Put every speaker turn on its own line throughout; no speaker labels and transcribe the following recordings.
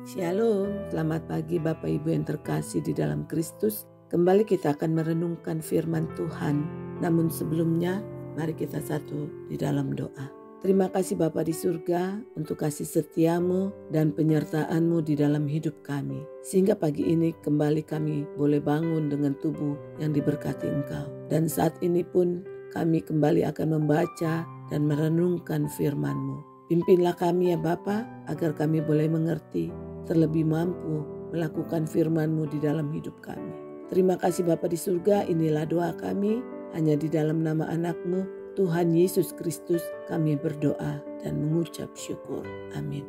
Shalom, selamat pagi Bapak Ibu yang terkasih di dalam Kristus. Kembali kita akan merenungkan firman Tuhan. Namun sebelumnya, mari kita satu di dalam doa. Terima kasih Bapa di surga untuk kasih setiamu dan penyertaan-Mu di dalam hidup kami. Sehingga pagi ini kembali kami boleh bangun dengan tubuh yang diberkati Engkau. Dan saat ini pun kami kembali akan membaca dan merenungkan firman-Mu. Pimpinlah kami ya Bapa, agar kami boleh mengerti, terlebih mampu melakukan firman-Mu di dalam hidup kami. Terima kasih Bapa di surga, inilah doa kami, hanya di dalam nama anak-Mu, Tuhan Yesus Kristus, kami berdoa dan mengucap syukur. Amin.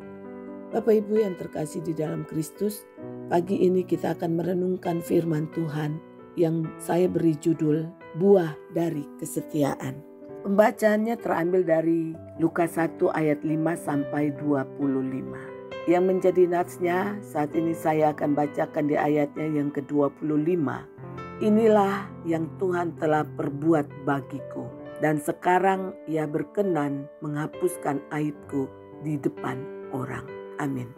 Bapak Ibu yang terkasih di dalam Kristus, pagi ini kita akan merenungkan firman Tuhan yang saya beri judul, Buah dari Kesetiaan. Pembacaannya terambil dari Lukas 1 ayat 5 sampai 25. Yang menjadi natsnya saat ini saya akan bacakan di ayatnya yang ke-25. Inilah yang Tuhan telah perbuat bagiku, dan sekarang Ia berkenan menghapuskan aibku di depan orang. Amin.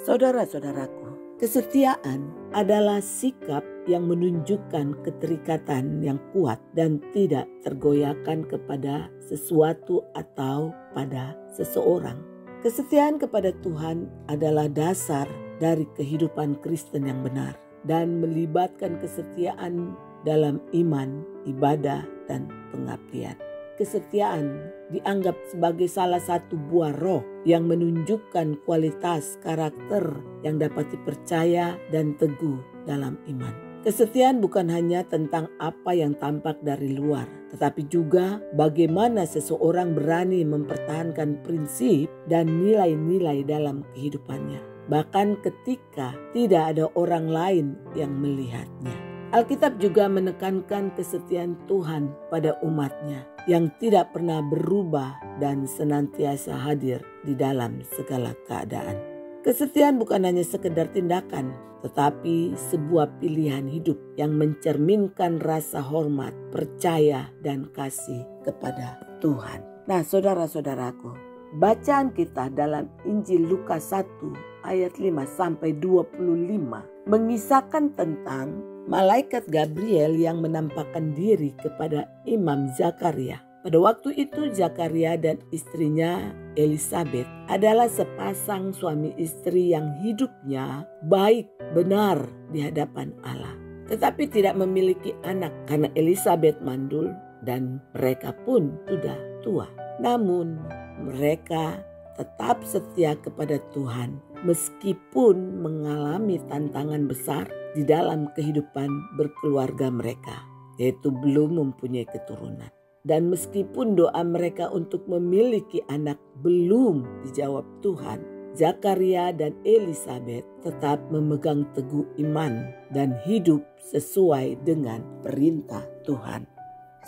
Saudara-saudaraku, kesetiaan adalah sikap yang menunjukkan keterikatan yang kuat dan tidak tergoyahkan kepada sesuatu atau pada seseorang. Kesetiaan kepada Tuhan adalah dasar dari kehidupan Kristen yang benar dan melibatkan kesetiaan dalam iman, ibadah, dan pengabdian. Kesetiaan dianggap sebagai salah satu buah roh yang menunjukkan kualitas karakter yang dapat dipercaya dan teguh dalam iman. Kesetiaan bukan hanya tentang apa yang tampak dari luar, tetapi juga bagaimana seseorang berani mempertahankan prinsip dan nilai-nilai dalam kehidupannya, bahkan ketika tidak ada orang lain yang melihatnya. Alkitab juga menekankan kesetiaan Tuhan pada umatnya yang tidak pernah berubah dan senantiasa hadir di dalam segala keadaan. Kesetiaan bukan hanya sekedar tindakan, tetapi sebuah pilihan hidup yang mencerminkan rasa hormat, percaya, dan kasih kepada Tuhan. Nah, saudara-saudaraku, bacaan kita dalam Injil Lukas 1 ayat 5 sampai 25 mengisahkan tentang malaikat Gabriel yang menampakkan diri kepada Imam Zakaria. Pada waktu itu Zakaria dan istrinya Elisabet adalah sepasang suami istri yang hidupnya baik, benar di hadapan Allah. Tetapi tidak memiliki anak karena Elisabet mandul dan mereka pun sudah tua. Namun mereka tetap setia kepada Tuhan meskipun mengalami tantangan besar di dalam kehidupan berkeluarga mereka, yaitu belum mempunyai keturunan. Dan meskipun doa mereka untuk memiliki anak belum dijawab Tuhan, Zakaria dan Elisabet tetap memegang teguh iman dan hidup sesuai dengan perintah Tuhan.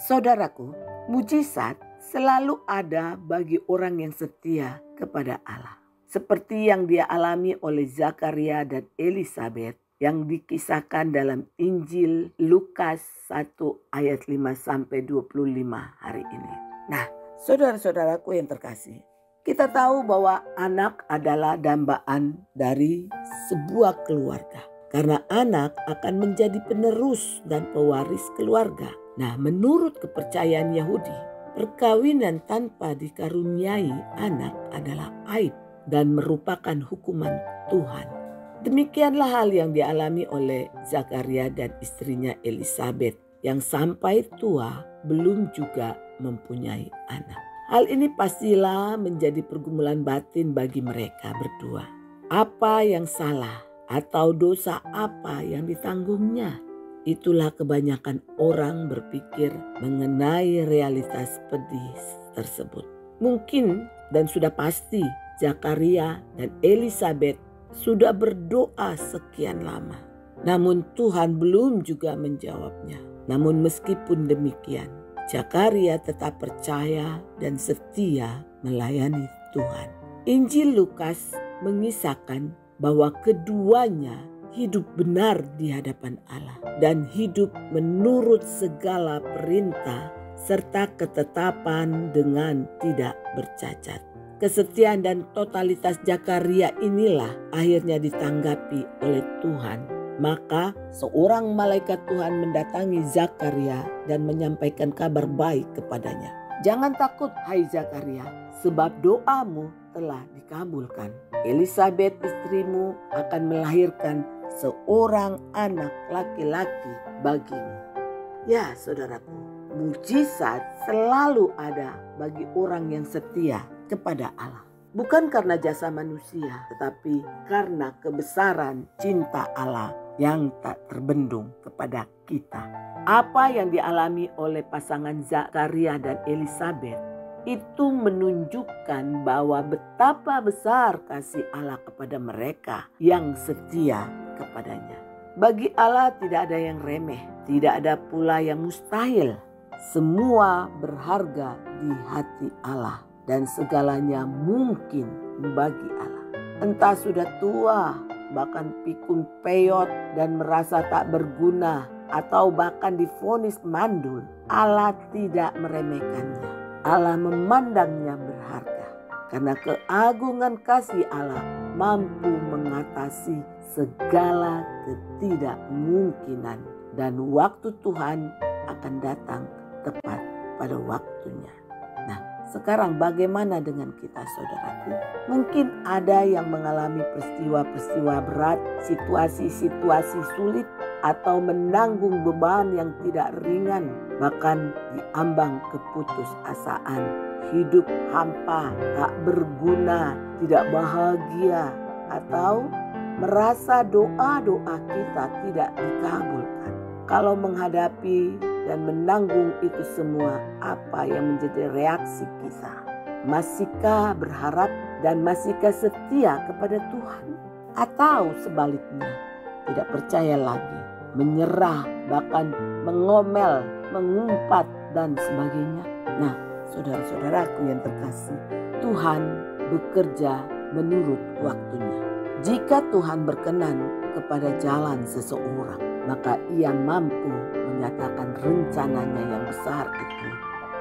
Saudaraku, mujizat selalu ada bagi orang yang setia kepada Allah. Seperti yang dia alami oleh Zakaria dan Elisabet yang dikisahkan dalam Injil Lukas 1 ayat 5 sampai 25 hari ini. Nah, saudara-saudaraku yang terkasih, kita tahu bahwa anak adalah dambaan dari sebuah keluarga. Karena anak akan menjadi penerus dan pewaris keluarga. Nah, menurut kepercayaan Yahudi, perkawinan tanpa dikaruniai anak adalah aib dan merupakan hukuman Tuhan. Demikianlah hal yang dialami oleh Zakaria dan istrinya Elisabet yang sampai tua belum juga mempunyai anak. Hal ini pastilah menjadi pergumulan batin bagi mereka berdua. Apa yang salah atau dosa apa yang ditanggungnya? Itulah kebanyakan orang berpikir mengenai realitas pedih tersebut. Mungkin dan sudah pasti Zakaria dan Elisabet sudah berdoa sekian lama. Namun Tuhan belum juga menjawabnya. Namun meskipun demikian, Zakaria tetap percaya dan setia melayani Tuhan. Injil Lukas mengisahkan bahwa keduanya hidup benar di hadapan Allah dan hidup menurut segala perintah serta ketetapan dengan tidak bercacat. Kesetiaan dan totalitas Zakaria inilah akhirnya ditanggapi oleh Tuhan. Maka seorang malaikat Tuhan mendatangi Zakaria dan menyampaikan kabar baik kepadanya. Jangan takut hai Zakaria, sebab doamu telah dikabulkan. Elisabet istrimu akan melahirkan seorang anak laki-laki bagimu. Ya saudaraku, mujizat selalu ada bagi orang yang setia kepada Allah. Bukan karena jasa manusia, tetapi karena kebesaran cinta Allah yang tak terbendung kepada kita. Apa yang dialami oleh pasangan Zakaria dan Elisabet itu menunjukkan bahwa betapa besar kasih Allah kepada mereka yang setia kepadanya. Bagi Allah tidak ada yang remeh, tidak ada pula yang mustahil. Semua berharga di hati Allah dan segalanya mungkin bagi Allah. Entah sudah tua, bahkan pikun peyot dan merasa tak berguna, atau bahkan divonis mandul, Allah tidak meremehkannya. Allah memandangnya berharga karena keagungan kasih Allah mampu mengatasi segala ketidakmungkinan, dan waktu Tuhan akan datang tepat pada waktunya. Nah, sekarang bagaimana dengan kita saudaraku? Mungkin ada yang mengalami peristiwa-peristiwa berat, situasi-situasi sulit, atau menanggung beban yang tidak ringan, bahkan diambang keputusasaan, hidup hampa, tak berguna, tidak bahagia, atau merasa doa-doa kita tidak dikabulkan. Kalau menghadapi dan menanggung itu semua, apa yang menjadi reaksi kita? Masihkah berharap dan masihkah setia kepada Tuhan? Atau sebaliknya, tidak percaya lagi, menyerah, bahkan mengomel, mengumpat, dan sebagainya? Nah, saudara-saudaraku yang terkasih, Tuhan bekerja menurut waktunya. Jika Tuhan berkenan kepada jalan seseorang, maka Ia mampu menyatakan rencananya yang besar itu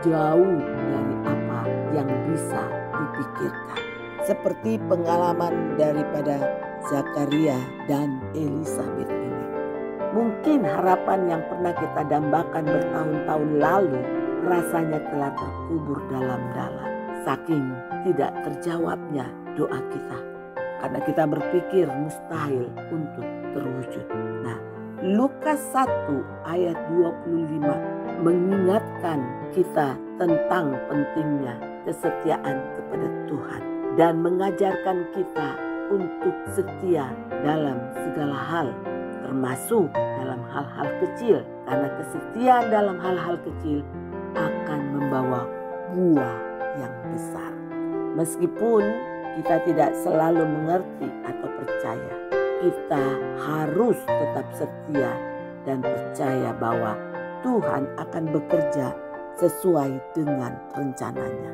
jauh dari apa yang bisa dipikirkan. Seperti pengalaman daripada Zakaria dan Elisabet ini. Mungkin harapan yang pernah kita dambakan bertahun-tahun lalu rasanya telah terkubur dalam-dalam. Saking tidak terjawabnya doa kita. Karena kita berpikir mustahil untuk terwujud. Nah, Lukas 1 ayat 25 mengingatkan kita tentang pentingnya kesetiaan kepada Tuhan. Dan mengajarkan kita untuk setia dalam segala hal, termasuk dalam hal-hal kecil. Karena kesetiaan dalam hal-hal kecil akan membawa buah yang besar. Meskipun kita tidak selalu mengerti atau percaya, kita harus tetap setia dan percaya bahwa Tuhan akan bekerja sesuai dengan rencananya.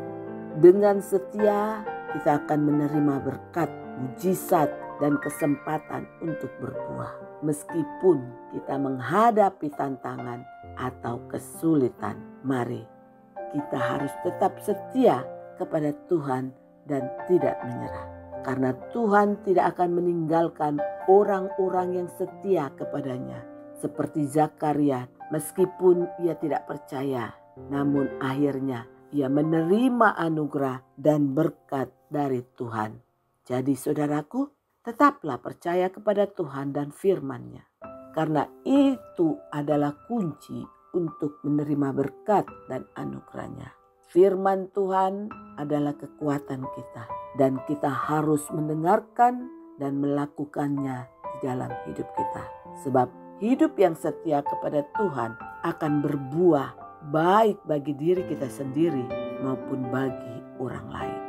Dengan setia kita akan menerima berkat, mujizat, dan kesempatan untuk berbuah. Meskipun kita menghadapi tantangan atau kesulitan, mari kita harus tetap setia kepada Tuhan dan tidak menyerah. Karena Tuhan tidak akan meninggalkan orang-orang yang setia kepadanya. Seperti Zakaria, meskipun ia tidak percaya, namun akhirnya ia menerima anugerah dan berkat dari Tuhan. Jadi saudaraku, tetaplah percaya kepada Tuhan dan firman-Nya. Karena itu adalah kunci untuk menerima berkat dan anugerah-Nya. Firman Tuhan adalah kekuatan kita. Dan kita harus mendengarkan dan melakukannya di dalam hidup kita. Sebab hidup yang setia kepada Tuhan akan berbuah baik bagi diri kita sendiri maupun bagi orang lain.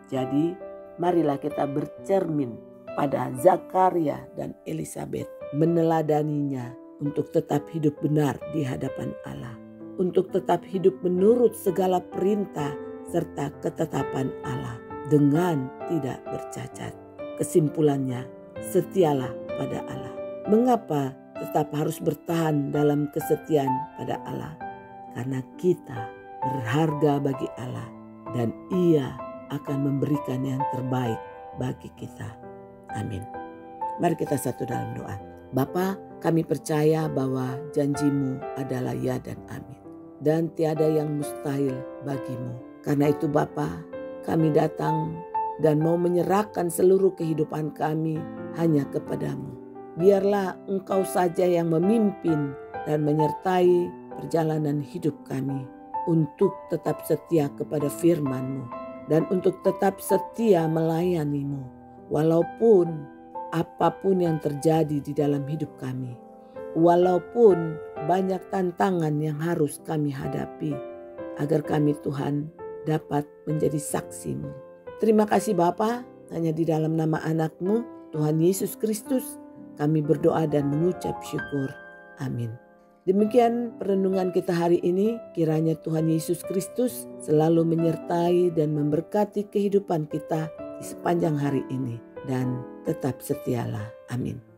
Jadi marilah kita bercermin pada Zakaria dan Elisabet, meneladaninya untuk tetap hidup benar di hadapan Allah, untuk tetap hidup menurut segala perintah serta ketetapan Allah dengan tidak bercacat. Kesimpulannya, setialah pada Allah. Mengapa tetap harus bertahan dalam kesetiaan pada Allah? Karena kita berharga bagi Allah dan Ia akan memberikan yang terbaik bagi kita. Amin. Mari kita satu dalam doa. Bapa, kami percaya bahwa janji-Mu adalah ya dan amin. Dan tiada yang mustahil bagi-Mu. Karena itu Bapa, kami datang dan mau menyerahkan seluruh kehidupan kami hanya kepadamu. Biarlah Engkau saja yang memimpin dan menyertai perjalanan hidup kami untuk tetap setia kepada firman-Mu dan untuk tetap setia melayani-Mu walaupun apapun yang terjadi di dalam hidup kami, walaupun banyak tantangan yang harus kami hadapi, agar kami Tuhan dapat menjadi saksi-Mu. Terima kasih Bapa, hanya di dalam nama anak-Mu Tuhan Yesus Kristus kami berdoa dan mengucap syukur. Amin. Demikian perenungan kita hari ini. Kiranya Tuhan Yesus Kristus selalu menyertai dan memberkati kehidupan kita di sepanjang hari ini. Dan tetap setialah. Amin.